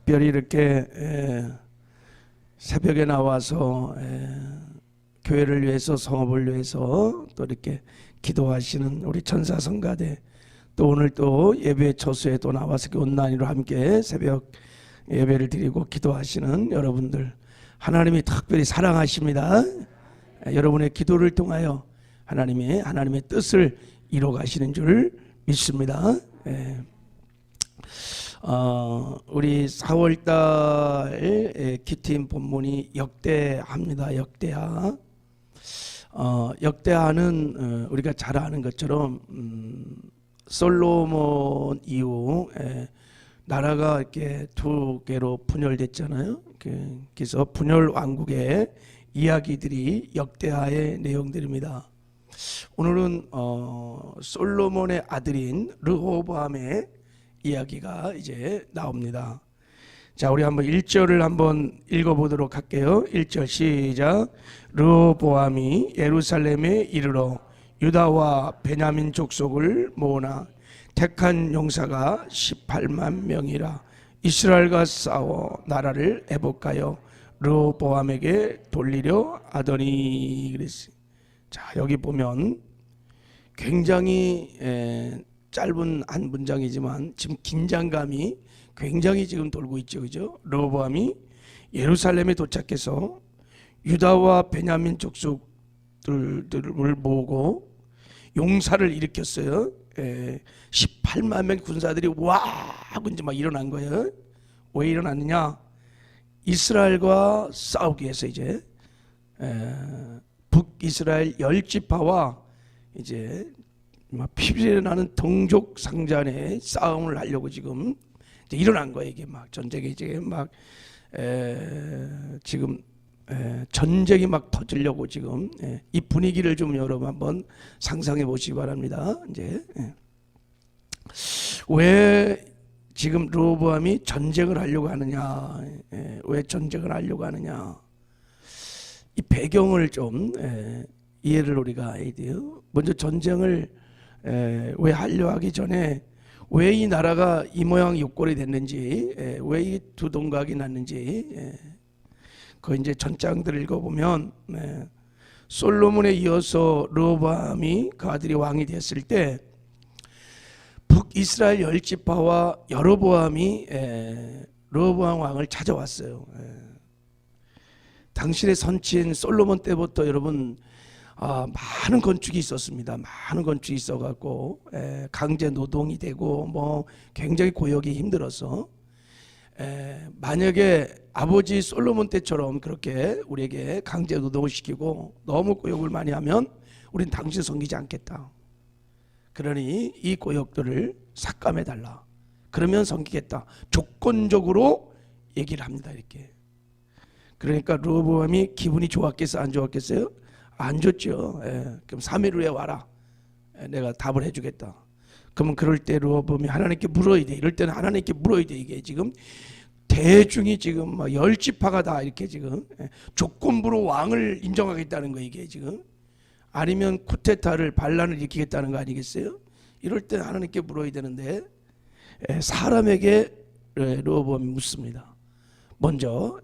특별히 이렇게 새벽에 나와서 교회를 위해서, 성업을 위해서 또 이렇게 기도하시는 우리 천사성가대, 또 오늘 또 예배 처소에 또 나와서 온라인으로 함께 새벽 예배를 드리고 기도하시는 여러분들, 하나님이 특별히 사랑하십니다. 여러분의 기도를 통하여 하나님의 뜻을 이루어 가시는 줄 믿습니다. 우리 4월달 키팀 본문이 역대하입니다. 역대하. 역대하는 우리가 잘 아는 것처럼 솔로몬 이후 나라가 이렇게 두 개로 분열됐잖아요. 그래서 분열 왕국의 이야기들이 역대하의 내용들입니다. 오늘은 솔로몬의 아들인 르호보암의 이야기가 이제 나옵니다. 자, 우리 한번 1절을 한번 읽어보도록 할게요. 1절 시작. 르호보암이 예루살렘에 이르러 유다와 베냐민 족속을 모으나 택한 용사가 18만 명이라 이스라엘과 싸워 나라를 애복하여 르호보암에게 돌리려 하더니 그랬어요. 자, 여기 보면 굉장히 짧은 한 문장이지만 지금 긴장감이 굉장히 지금 돌고 있죠, 그죠? 르호보암이 예루살렘에 도착해서 유다와 베냐민 족속들을 모으고 용사를 일으켰어요. 18만 명 군사들이 와 하고 이제 막 일어난 거예요. 왜 일어났느냐? 이스라엘과 싸우기 위해서 이제 북이스라엘 10지파와 이제 막 피비린내 나는 동족 상잔의 싸움을 하려고 지금 이제 일어난 거예요. 이게 막 전쟁이 이제 막 지금 전쟁이 막 터지려고 지금 이 분위기를 좀 여러분 한번 상상해 보시기 바랍니다. 이제 왜 지금 르호보암이 전쟁을 하려고 하느냐? 왜 전쟁을 하려고 하느냐? 이 배경을 좀 이해를 우리가 해야 돼요. 먼저 전쟁을 왜 하려 하기 전에 왜 이 나라가 이 모양 이 꼴이 됐는지, 왜 이 두 동각이 났는지, 그 이제 전장들을 읽어보면 솔로몬에 이어서 르호보암이 그 아들이 왕이 됐을 때 북이스라엘 10지파와 여로보암이 르호보암 왕을 찾아왔어요. 당신의 선친 솔로몬 때부터 여러분 많은 건축이 있었습니다. 많은 건축이 있어갖고 강제 노동이 되고 뭐 굉장히 고역이 힘들어서 만약에 아버지 솔로몬 때처럼 그렇게 우리에게 강제 노동을 시키고 너무 고역을 많이 하면 우린 당신 섬기지 않겠다. 그러니 이 고역들을 삭감해 달라. 그러면 섬기겠다. 조건적으로 얘기를 합니다. 이렇게. 그러니까 르호보암이 기분이 좋았겠어요? 안 좋았겠어요? 안 좋죠. 그럼 3일 후에 와라. 내가 답을 해주겠다. 그러면 그럴 때 르호보암이 하나님께 물어야 돼. 이럴 때는 하나님께 물어야 돼. 이게 지금 대중이 지금 막 10지파가 다 이렇게 지금 조건부로 왕을 인정하겠다는 거 이게 지금. 아니면 쿠데타를 반란을 일으키겠다는 거 아니겠어요? 이럴 때 하나님께 물어야 되는데 사람에게 르호보암이 묻습니다. 먼저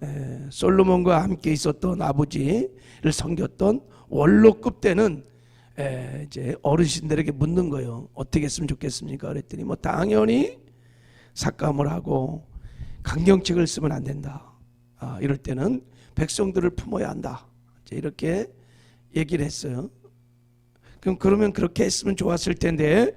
솔로몬과 함께 있었던 아버지를 섬겼던 원로급 때는 이제 어르신들에게 묻는 거예요. 어떻게 했으면 좋겠습니까? 그랬더니 뭐 당연히 삭감을 하고 강경책을 쓰면 안 된다. 이럴 때는 백성들을 품어야 한다. 이제 이렇게 얘기를 했어요. 그러면 그렇게 했으면 좋았을 텐데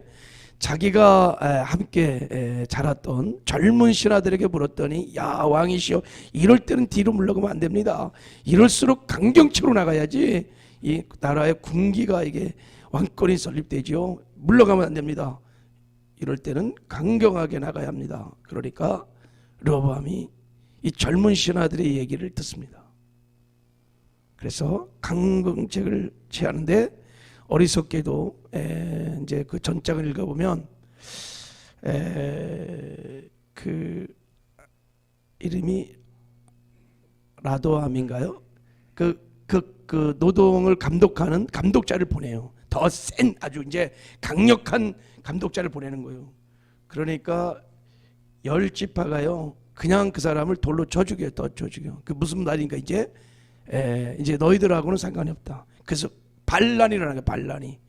자기가 함께 자랐던 젊은 신하들에게 물었더니 야 왕이시여 이럴 때는 뒤로 물러가면 안 됩니다. 이럴수록 강경치로 나가야지 이 나라의 군기가 이게 왕권이 설립되지요. 물러가면 안 됩니다. 이럴 때는 강경하게 나가야 합니다. 그러니까 르호보암이 이 젊은 신하들의 얘기를 듣습니다. 그래서 강경책을 취하는데 어리석게도 이제 그 전장을 읽어보면 그 이름이 라도암인가요? 그 노동을 감독하는 감독자를 보내요. 더 센 아주 이제 강력한 감독자를 보내는 거예요. 그러니까 10지파가요 그냥 그 사람을 돌로 쳐 죽여요. 또 쳐 죽여. 그 무슨 말인가 이제 너희들하고는 상관이 없다. 그래서 반란이라는 게 반란이.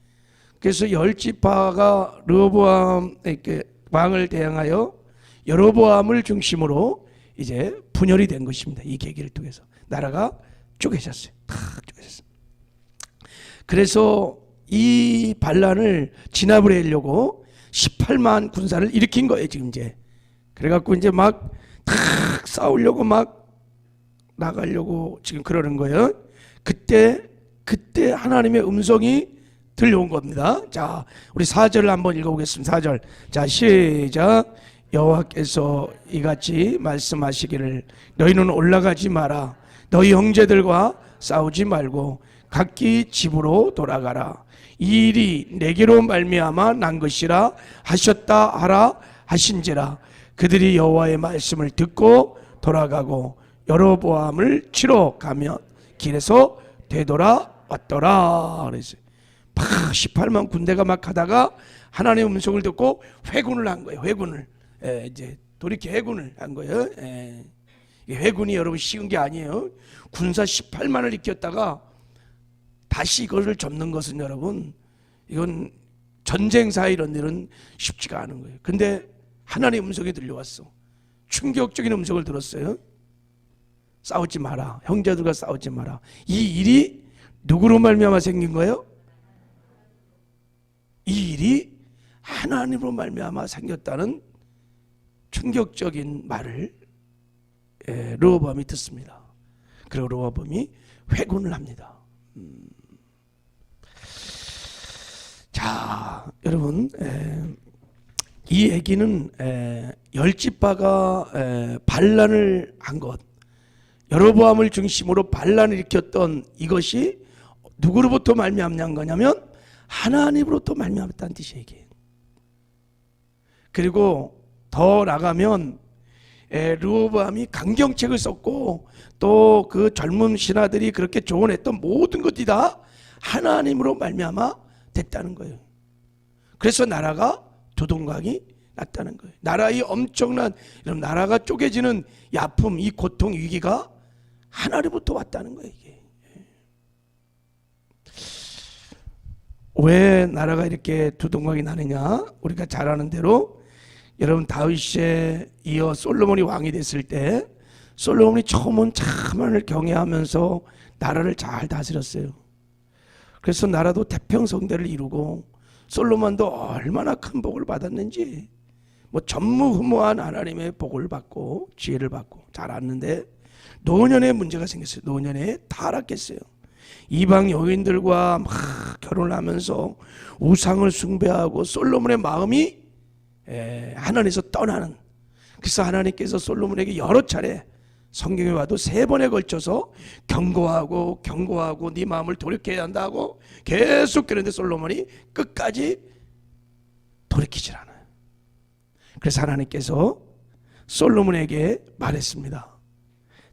그래서 열 지파가 르호보암 이렇게 왕을 대항하여 여로보암을 중심으로 이제 분열이 된 것입니다. 이 계기를 통해서 나라가 쪼개졌어요. 탁 쪼개졌어요. 그래서 이 반란을 진압을 하려고 18만 군사를 일으킨 거예요. 지금 이제 그래갖고 이제 막 탁 싸우려고 막 나가려고 지금 그러는 거예요. 그때 하나님의 음성이 들려온 겁니다. 자, 우리 4절을 한번 읽어보겠습니다. 4절. 자, 시작. 여호와께서 이같이 말씀하시기를 너희는 올라가지 마라. 너희 형제들과 싸우지 말고 각기 집으로 돌아가라. 이 일이 내게로 말미암아 난 것이라 하셨다 하라 하신지라. 그들이 여호와의 말씀을 듣고 돌아가고 여로보암을 치러 가면 길에서 되돌아왔더라. 그랬어요. 18만 군대가 막 가다가 하나님의 음성을 듣고 회군을 한 거예요. 회군을 이제 돌이켜 회군을 한 거예요. 회군이 여러분 쉬운 게 아니에요. 군사 18만을 이겼다가 다시 이것을 접는 것은 여러분 이건 전쟁사 이런 일은 쉽지가 않은 거예요. 근데 하나님의 음성이 들려왔어. 충격적인 음성을 들었어요. 싸우지 마라. 형제들과 싸우지 마라. 이 일이 누구로 말미암아 생긴 거예요? 이 일이 하나님으로 말미암아 생겼다는 충격적인 말을 르호보암이 듣습니다. 그리고 르호보암이 회군을 합니다. 자, 여러분, 이 얘기는 열 지파가 반란을 한 것, 여로보암을 중심으로 반란을 일으켰던 이것이 누구로부터 말미암는 거냐면 하나님으로부터 말미암았다는 뜻이에요. 이게. 그리고 더 나가면 르호보암이 강경책을 썼고 또 그 젊은 신하들이 그렇게 조언했던 모든 것이 다 하나님으로 말미암아 됐다는 거예요. 그래서 나라가 두동강이 났다는 거예요. 나라의 엄청난 이런 나라가 쪼개지는 이 아픔, 이 고통, 위기가 하나님부터 왔다는 거예요. 이게. 왜 나라가 이렇게 두동강이 나느냐? 우리가 잘 아는 대로 여러분 다윗에 이어 솔로몬이 왕이 됐을 때 솔로몬이 처음은 참 하나님을 경외하면서 나라를 잘 다스렸어요. 그래서 나라도 태평성대를 이루고 솔로몬도 얼마나 큰 복을 받았는지 뭐 전무후무한 하나님의 복을 받고 지혜를 받고 잘 왔는데 노년에 문제가 생겼어요. 노년에 타락했어요. 이방 여인들과 막 결혼을 하면서 우상을 숭배하고 솔로몬의 마음이 하나님에서 떠나는. 그래서 하나님께서 솔로몬에게 여러 차례 성경에 와도 3번에 걸쳐서 경고하고 네 마음을 돌이켜야 한다고 계속 그러는데 솔로몬이 끝까지 돌이키질 않아요. 그래서 하나님께서 솔로몬에게 말했습니다.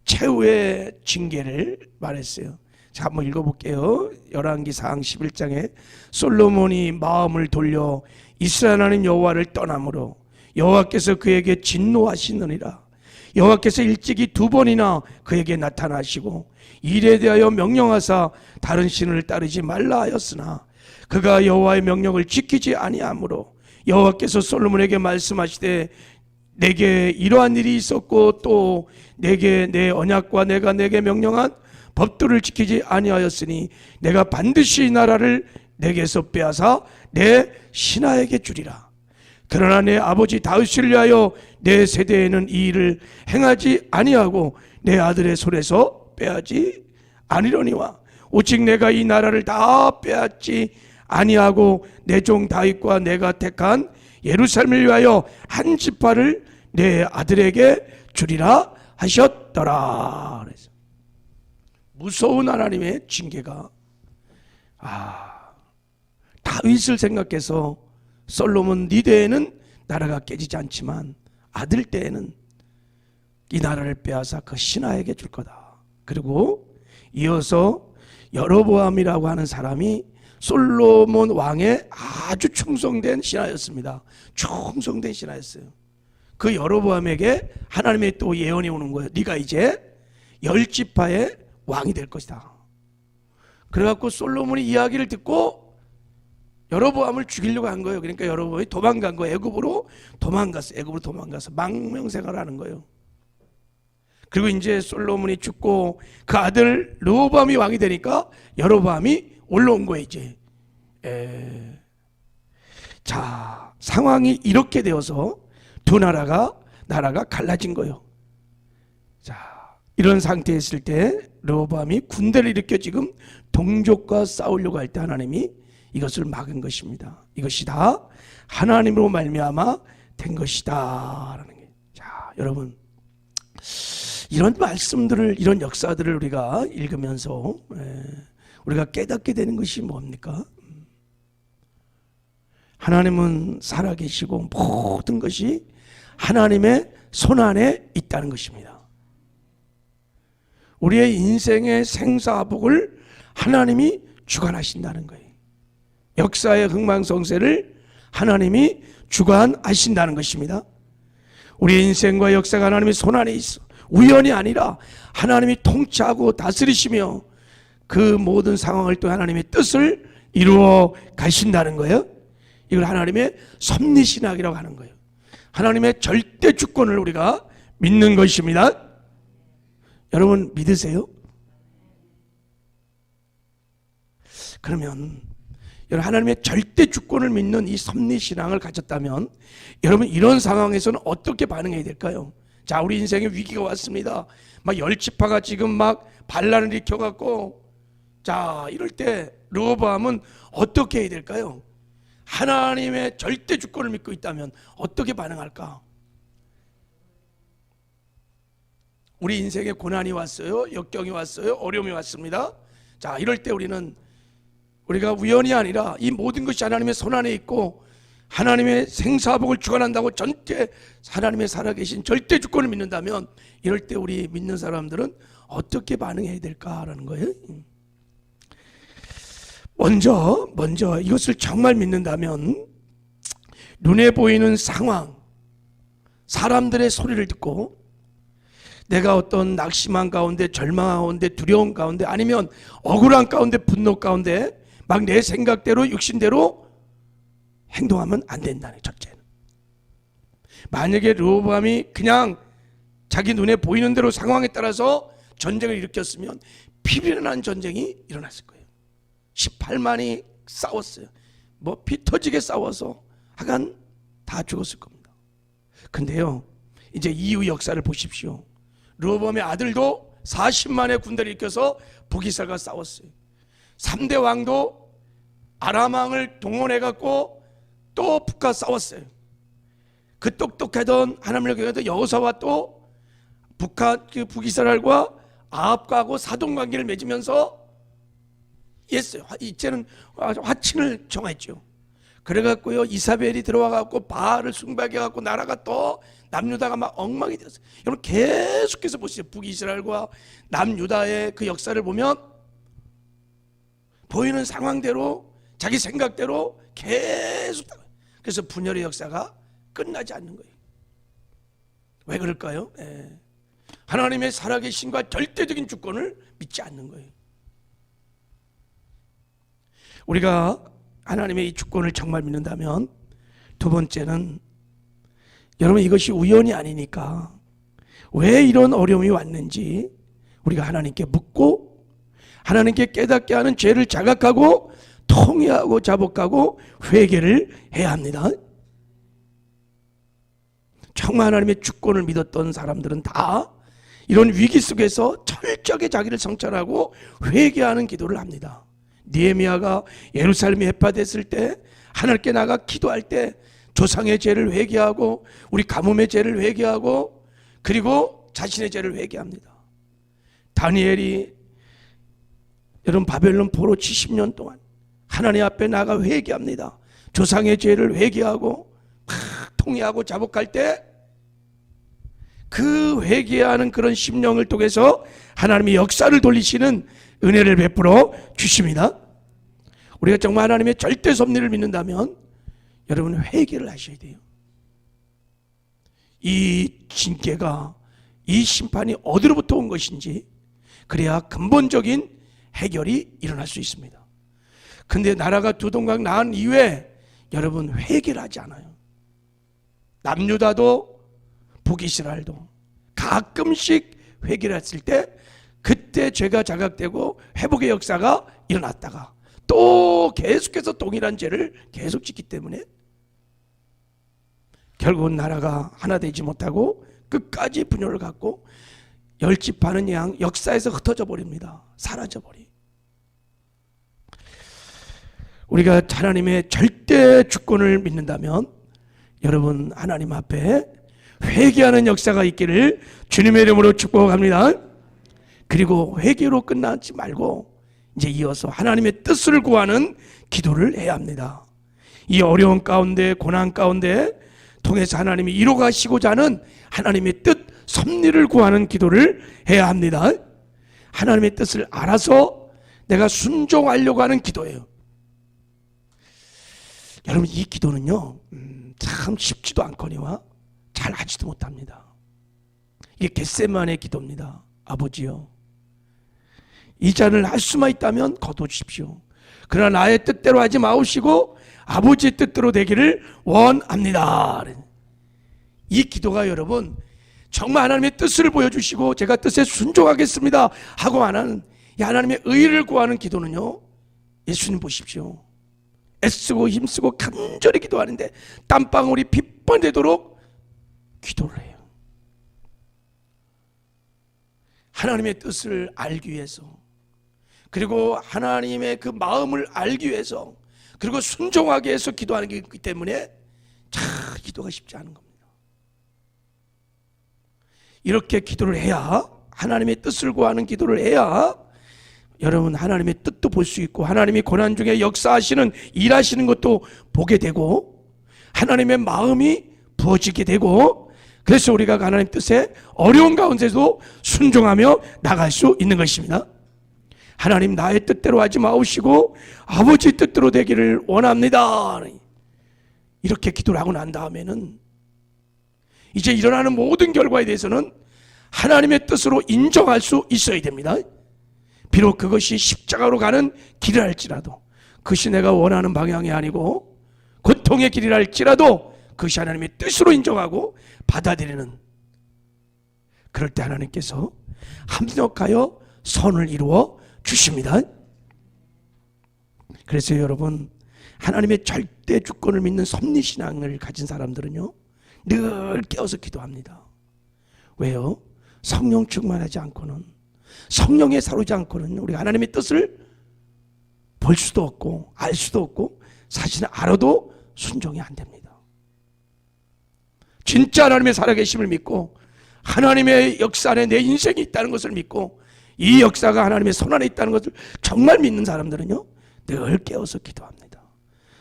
최후의 징계를 말했어요. 자, 한번 읽어볼게요. 열왕기상 11장에 솔로몬이 마음을 돌려 이스라엘 하나님 여호와를 떠남으로 여호와께서 그에게 진노하시느니라. 여호와께서 일찍이 2번이나 그에게 나타나시고 일에 대하여 명령하사 다른 신을 따르지 말라 하였으나 그가 여호와의 명령을 지키지 아니하므로 여호와께서 솔로몬에게 말씀하시되 내게 이러한 일이 있었고 또 내게 내 언약과 내가 내게 명령한 법도를 지키지 아니하였으니 내가 반드시 이 나라를 내게서 빼앗아 내 신하에게 주리라. 그러나 내 아버지 다윗을 위하여 내 세대에는 이 일을 행하지 아니하고 내 아들의 손에서 빼앗지 아니려니와 오직 내가 이 나라를 다 빼앗지 아니하고 내 종 다윗과 내가 택한 예루살렘을 위하여 한 지파를 내 아들에게 주리라 하셨더라. 그래서 무서운 하나님의 징계가 다윗을 생각해서 솔로몬 네 때에는 나라가 깨지지 않지만 아들 때에는 이 나라를 빼앗아 그 신하에게 줄 거다. 그리고 이어서 여로보암이라고 하는 사람이 솔로몬 왕의 아주 충성된 신하였습니다. 충성된 신하였어요. 그 여로보암에게 하나님의 또 예언이 오는 거예요. 네가 이제 10지파의 왕이 될 것이다. 그래갖고 솔로몬이 이야기를 듣고 여로보암을 죽이려고 한 거예요. 그러니까 여로보암이 도망간 거예요. 애굽으로 도망가서 망명생활을 하는 거예요. 그리고 이제 솔로몬이 죽고 그 아들 르호보암이 왕이 되니까 여로보암이 올라온 거예요. 이제 자, 상황이 이렇게 되어서 두 나라가 갈라진 거예요. 자, 이런 상태에 있을 때 르호보암이 군대를 일으켜 지금 동족과 싸우려고 할 때 하나님이 이것을 막은 것입니다. 이것이 다 하나님으로 말미암아 된 것이다라는 게. 자, 여러분, 이런 말씀들을, 이런 역사들을 우리가 읽으면서 우리가 깨닫게 되는 것이 뭡니까? 하나님은 살아계시고 모든 것이 하나님의 손 안에 있다는 것입니다. 우리의 인생의 생사복을 하나님이 주관하신다는 거예요. 역사의 흥망성쇠를 하나님이 주관하신다는 것입니다. 우리의 인생과 역사가 하나님의 손 안에 있어. 우연이 아니라 하나님이 통치하고 다스리시며 그 모든 상황을 또 하나님의 뜻을 이루어 가신다는 거예요. 이걸 하나님의 섭리신학이라고 하는 거예요. 하나님의 절대 주권을 우리가 믿는 것입니다. 여러분 믿으세요? 그러면 여러분 하나님의 절대 주권을 믿는 이 섭리신앙을 가졌다면 여러분 이런 상황에서는 어떻게 반응해야 될까요? 자, 우리 인생에 위기가 왔습니다. 막 10지파가 지금 막 반란을 일으켜갖고, 자, 이럴 때 르호보암은 어떻게 해야 될까요? 하나님의 절대 주권을 믿고 있다면 어떻게 반응할까? 우리 인생에 고난이 왔어요. 역경이 왔어요. 어려움이 왔습니다. 자, 이럴 때 우리가 우연이 아니라 이 모든 것이 하나님의 손 안에 있고 하나님의 생사복을 주관한다고 전체 하나님의 살아계신 절대 주권을 믿는다면 이럴 때 우리 믿는 사람들은 어떻게 반응해야 될까라는 거예요. 먼저 이것을 정말 믿는다면 눈에 보이는 상황, 사람들의 소리를 듣고 내가 어떤 낙심한 가운데, 절망 가운데, 두려움 가운데, 아니면 억울한 가운데, 분노 가운데 막 내 생각대로 육신대로 행동하면 안 된다는, 첫째는. 만약에 르호보암이 그냥 자기 눈에 보이는 대로 상황에 따라서 전쟁을 일으켰으면 피비린한 전쟁이 일어났을 거예요. 18만이 싸웠어요. 뭐 피 터지게 싸워서 하간 다 죽었을 겁니다. 근데요, 이제 이후 역사를 보십시오. 르호보암의 아들도 40만의 군대를 일으켜서 북이스라엘과 싸웠어요. 3대 왕도 아람 왕을 동원해갖고 또 북과 싸웠어요. 그 똑똑하던 하나님을 경외하던 여호사와 또 북이스라엘과 아합과하고 사돈관계를 맺으면서 이제는 화친을 정했죠. 그래갖고요, 이사벨이 들어와갖고 바알을 숭배해갖고 나라가 또 남유다가 막 엉망이 되었어요. 여러분 계속해서 보세요. 북이스라엘과 남유다의 그 역사를 보면 보이는 상황대로 자기 생각대로 계속, 그래서 분열의 역사가 끝나지 않는 거예요. 왜 그럴까요? 하나님의 살아계신과 절대적인 주권을 믿지 않는 거예요. 우리가 하나님의 이 주권을 정말 믿는다면 두 번째는, 여러분 이것이 우연이 아니니까 왜 이런 어려움이 왔는지 우리가 하나님께 묻고 하나님께 깨닫게 하는 죄를 자각하고 통회하고 자복하고 회개를 해야 합니다. 정말 하나님의 주권을 믿었던 사람들은 다 이런 위기 속에서 철저하게 자기를 성찰하고 회개하는 기도를 합니다. 느헤미야가 예루살렘이 해파됐을 때 하나님께 나가 기도할 때 조상의 죄를 회개하고 우리 가뭄의 죄를 회개하고 그리고 자신의 죄를 회개합니다. 다니엘이 여러분 바벨론 포로 70년 동안 하나님 앞에 나가 회개합니다. 조상의 죄를 회개하고 막 통회하고 자복할 때 그 회개하는 그런 심령을 통해서 하나님이 역사를 돌리시는 은혜를 베풀어 주십니다. 우리가 정말 하나님의 절대 섭리를 믿는다면 여러분 회개를 하셔야 돼요. 이 징계가, 이 심판이 어디로부터 온 것인지, 그래야 근본적인 해결이 일어날 수 있습니다. 근데 나라가 두 동강 나은 이후에 여러분 회개를 하지 않아요. 남유다도 북이스라엘도 가끔씩 회개를 했을 때 그때 죄가 자각되고 회복의 역사가 일어났다가 또 계속해서 동일한 죄를 계속 짓기 때문에 결국은 나라가 하나 되지 못하고 끝까지 분열을 갖고 열집하는 양 역사에서 흩어져 버립니다. 사라져 버리. 우리가 하나님의 절대 주권을 믿는다면 여러분 하나님 앞에 회개하는 역사가 있기를 주님의 이름으로 축복합니다. 그리고 회개로 끝나지 말고 이제 이어서 하나님의 뜻을 구하는 기도를 해야 합니다. 이 어려운 가운데, 고난 가운데 통해서 하나님이 이루가시고자 하는 하나님의 뜻, 섭리를 구하는 기도를 해야 합니다. 하나님의 뜻을 알아서 내가 순종하려고 하는 기도예요. 여러분 이 기도는요 참 쉽지도 않거니와 잘 하지도 못합니다. 이게 겟세마네 기도입니다. 아버지요, 이 잔을 할 수만 있다면 거두십시오. 그러나 나의 뜻대로 하지 마옵시고 아버지의 뜻대로 되기를 원합니다. 이 기도가 여러분 정말 하나님의 뜻을 보여주시고 제가 뜻에 순종하겠습니다 하고 하는 이 하나님의 의를 구하는 기도는요, 예수님 보십시오. 애쓰고 힘쓰고 간절히 기도하는데 땀방울이 핏번 되도록 기도를 해요. 하나님의 뜻을 알기 위해서, 그리고 하나님의 그 마음을 알기 위해서, 그리고 순종하기 위해서 기도하는 게 있기 때문에 참 기도가 쉽지 않은 겁니다. 이렇게 기도를 해야, 하나님의 뜻을 구하는 기도를 해야 여러분 하나님의 뜻도 볼 수 있고 하나님이 고난 중에 역사하시는 일하시는 것도 보게 되고 하나님의 마음이 부어지게 되고, 그래서 우리가 하나님 뜻에 어려운 가운데도 순종하며 나갈 수 있는 것입니다. 하나님 나의 뜻대로 하지 마옵시고 아버지 뜻대로 되기를 원합니다. 이렇게 기도를 하고 난 다음에는 이제 일어나는 모든 결과에 대해서는 하나님의 뜻으로 인정할 수 있어야 됩니다. 비록 그것이 십자가로 가는 길을 할지라도, 그것이 내가 원하는 방향이 아니고 고통의 길이라 할지라도 그것이 하나님의 뜻으로 인정하고 받아들이는, 그럴 때 하나님께서 합력하여 선을 이루어 주십니다. 그래서 여러분 하나님의 절대 주권을 믿는 섭리신앙을 가진 사람들은요 늘 깨어서 기도합니다. 왜요? 성령 충만하지 않고는, 성령에 사로잡지 않고는 우리가 하나님의 뜻을 볼 수도 없고 알 수도 없고 사실은 알아도 순종이 안 됩니다. 진짜 하나님의 살아계심을 믿고 하나님의 역사 안에 내 인생이 있다는 것을 믿고 이 역사가 하나님의 손 안에 있다는 것을 정말 믿는 사람들은요 늘 깨어서 기도합니다.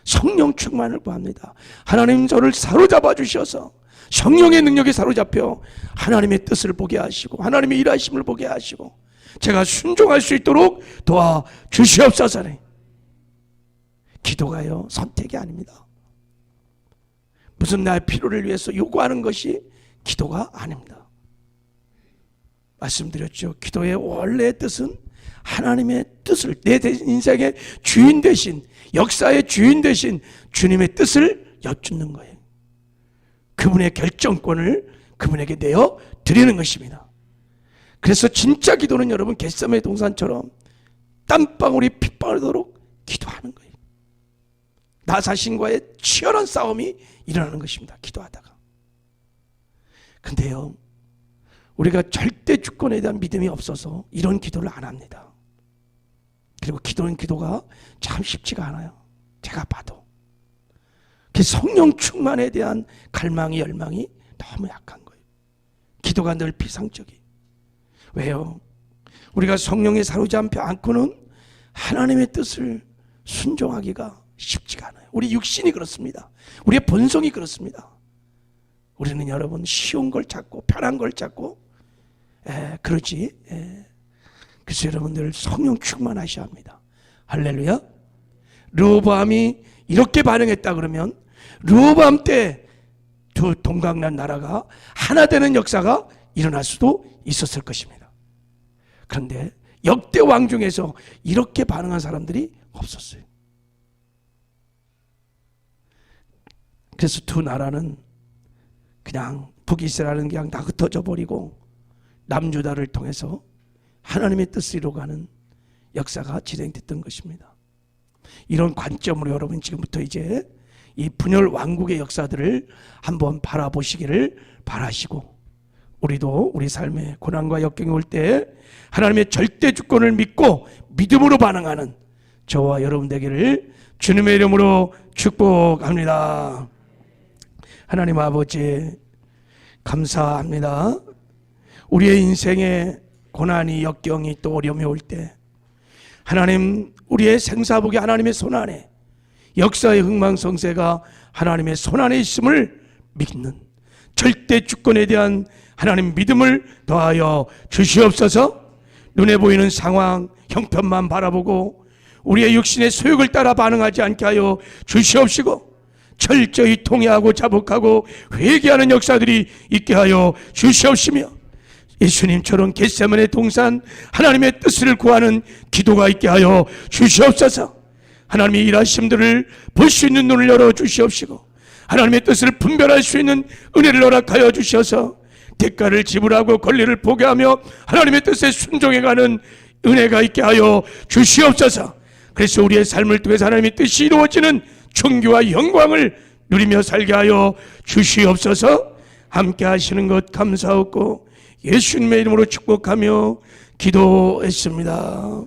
성령 충만을 구합니다. 하나님 저를 사로잡아 주셔서 성령의 능력에 사로잡혀 하나님의 뜻을 보게 하시고 하나님의 일하심을 보게 하시고 제가 순종할 수 있도록 도와주시옵소서. 기도가요 선택이 아닙니다. 무슨 나의 필요를 위해서 요구하는 것이 기도가 아닙니다. 말씀드렸죠. 기도의 원래 뜻은 하나님의 뜻을, 내 인생의 주인 되신, 역사의 주인 되신 주님의 뜻을 여쭙는 거예요. 그분의 결정권을 그분에게 내어 드리는 것입니다. 그래서 진짜 기도는 여러분 겟세마네 동산처럼 땀방울이 핏방울도록 기도하는 거예요. 나 자신과의 치열한 싸움이 일어나는 것입니다. 기도하다가. 근데요 우리가 절대 주권에 대한 믿음이 없어서 이런 기도를 안 합니다. 그리고 기도가 참 쉽지가 않아요. 제가 봐도 그 성령 충만에 대한 갈망이, 열망이 너무 약한 거예요. 기도가 늘 비상적이. 왜요? 우리가 성령에 사로잡지 않고는 하나님의 뜻을 순종하기가 쉽지가 않아요. 우리 육신이 그렇습니다. 우리의 본성이 그렇습니다. 우리는 여러분 쉬운 걸 찾고 편한 걸 찾고 그러지. 그래서 여러분들 성령 충만하셔야 합니다. 할렐루야. 르호보암이 이렇게 반응했다 그러면 르호보암 때 두 동강난 나라가 하나 되는 역사가 일어날 수도 있었을 것입니다. 그런데 역대 왕 중에서 이렇게 반응한 사람들이 없었어요. 그래서 두 나라는 그냥 북이스라엘은 그냥 다 흩어져 버리고 남유다를 통해서 하나님의 뜻을 이루어가는 역사가 진행됐던 것입니다. 이런 관점으로 여러분 지금부터 이제 이 분열 왕국의 역사들을 한번 바라보시기를 바라시고, 우리도 우리 삶에 고난과 역경이 올 때 하나님의 절대 주권을 믿고 믿음으로 반응하는 저와 여러분 되기를 주님의 이름으로 축복합니다. 하나님 아버지 감사합니다. 우리의 인생에 고난이 역경이 또 어려움이 올 때 하나님, 우리의 생사복이 하나님의 손안에, 역사의 흥망성쇠가 하나님의 손안에 있음을 믿는 절대 주권에 대한 하나님 믿음을 더하여 주시옵소서. 눈에 보이는 상황, 형편만 바라보고 우리의 육신의 소욕을 따라 반응하지 않게 하여 주시옵시고, 철저히 통회하고 자복하고 회개하는 역사들이 있게 하여 주시옵시며, 예수님처럼 겟세마네 동산 하나님의 뜻을 구하는 기도가 있게 하여 주시옵소서. 하나님의 일하심들을 볼 수 있는 눈을 열어 주시옵시고, 하나님의 뜻을 분별할 수 있는 은혜를 허락하여 주셔서 대가를 지불하고 권리를 포기하며 하나님의 뜻에 순종해가는 은혜가 있게 하여 주시옵소서. 그래서 우리의 삶을 통해서 하나님의 뜻이 이루어지는 존귀와 영광을 누리며 살게 하여 주시옵소서. 함께 하시는 것 감사하고 예수님의 이름으로 축복하며 기도했습니다.